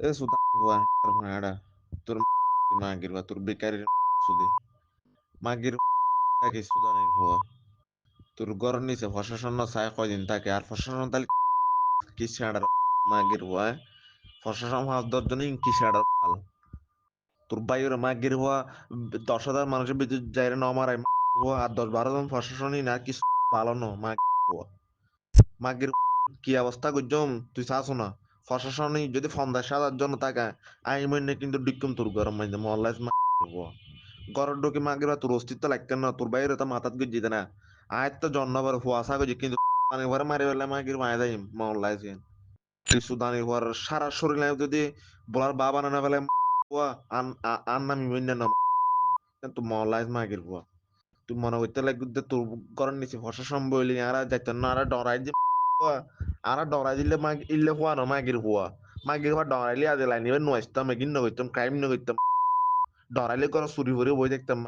এ সুতা হওয়া ভাড়া তোর মাগির বা তোর বেকারের সুদে মাগির থাকে সুদানের হওয়া তোর গরম নিচে প্রশাসন চায় কয়দিন থাকে আর প্রশাসন তাহলে কি ছাড়ার মাগির হওয়া প্রশাসন 5-10 জনই কি ছাড়ার ভালো তোর বাইরে মাগির হওয়া 10,000 মানুষের বিদ্যুৎ যাইরে ন মারায় হওয়া আর 10-12 জন প্রশাসনই না কিছু ভালো ন মাগির হওয়া মাগির কি অবস্থা করছম তুই চাস না প্রশাসনই যদি 50,000 জন থাকে আই মনে কিন্তু ডিকুম তোর গরম মাইন্দে মহল্লায় গরর ঢুকে মাগির তোর অস্তিত্ব লাগতেন না তোর বাইরে তো মাথাত গিয়ে না আয় তো জন্মবার হুয়াশা করছি কিন্তু পানি ভরে মারি ফেললে মাগির মায় দেয় মহল্লায় তুই সুদানি হওয়ার সারা শরীরে যদি বলার বাবা না ফেলে হুয়া আর নামি মইন্য না তুই মহল্লায় মাগির হুয়া তুই মনে করতে লাগবে তোর ঘরের নিচে প্রশাসন বইলি আর যাইতেন না আর ডরাই যে হুয়া আর ডরাই দিলে মাগ ইল্লে হুয়া না মাগির হুয়া ডরাইলে আজ লাইন এবার নয়স্তাম এগিন নগৈতাম ক্রাইম নগৈতাম ডরাইলে করে চুরি করে বই দেখতাম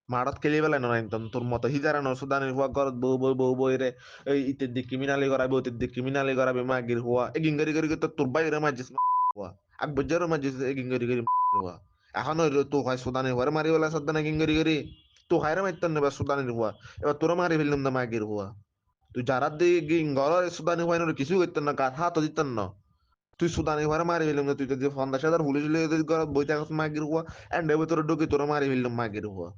মারাত খেলি পেলাই না একদম তোর মতো হিজারা ন সুদানের হুয়া ঘরত বউ রে এই ইতের দিক ক্রিমিনালি করাবে ওতের দিক ক্রিমিনালি করাবে মাগির হুয়া এ গিঙ্গারি করি তো তোর বাইরে মাঝিস হুয়া আকবজ্জারও মাঝিস এ গিঙ্গারি করি হুয়া এখন ওই তো হয় সুদানের হুয়ারে মারি বেলা সাদ্দানা গিঙ্গারি করি তো হায়রে মারতেন না সুদানের হুয়া এবার তোরা মারি ফেললাম না মাগির হুয়া তুই যারা দিয়ে গিঙ্গর সুদানি হুয়াই কিছু করতেন না গাত হাতও দিতেন না তুই সুদানি হুয়ারে মারি ফেললাম না তুই যদি 50,000 পুলিশ বইতে মাগির হুয়া এন্ড ভিতরে ঢুকি তোরা মারি ফেললাম মাগির হুয়া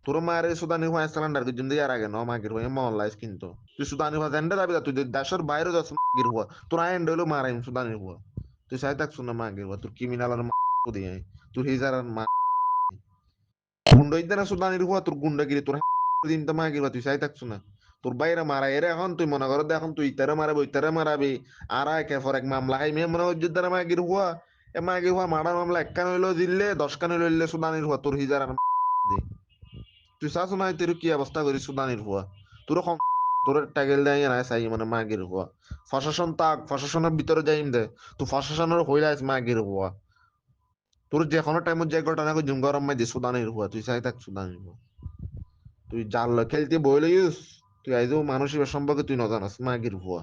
তোর মায়ের সুদানি হওয়া সিলিন্ডার কিন্তু ইয়ার আগে ন মাগির হয়ে মহল্লায় কিন্তু তুই সুদানি হওয়া জানতে যাবি তুই দেশের বাইরে যাস মাগির হওয়া তোর আইন হইলো মারাইম সুদানি হওয়া তুই চাই থাকছ না মাগির হওয়া তোর ক্রিমিনাল আর দিয়ে তোর হিজার আর মা গুন্ডা ইদ্দা না সুদানির হওয়া তোর গুন্ডাগিরি তোর দিন তো মাগির হওয়া তুই চাই থাকছ না তোর বাইরে মারা এর এখন তুই মনে করো এখন তুই ইতারে মারাবি ইতারে মারাবি আর একে ফর এক মামলা হাই মেয়ে মনে হচ্ছে দ্বারা মাগির হওয়া এ মাগির হওয়া মারা মামলা একখান হইলো দিলে 10 খান হইলে সুদানির হওয়া তোর হিজার আর তুই চাস না তোর কি অবস্থা করিস সুদানির হওয়া তোর তোর টাইগেল দেয় না চাই মানে মাগির হওয়া প্রশাসন তাক প্রশাসনের ভিতরে যাইম দে তুই প্রশাসনের হইলে মাগির হওয়া তোর যে কোনো টাইমত যে ঘটনা কই জুম গরম মাই দি সুদানির হওয়া তুই চাই থাক সুদানির হওয়া তুই জাল খেলতে বই লইস তুই আইজো মানুষের সম্পর্কে তুই নজানাস মাগির হওয়া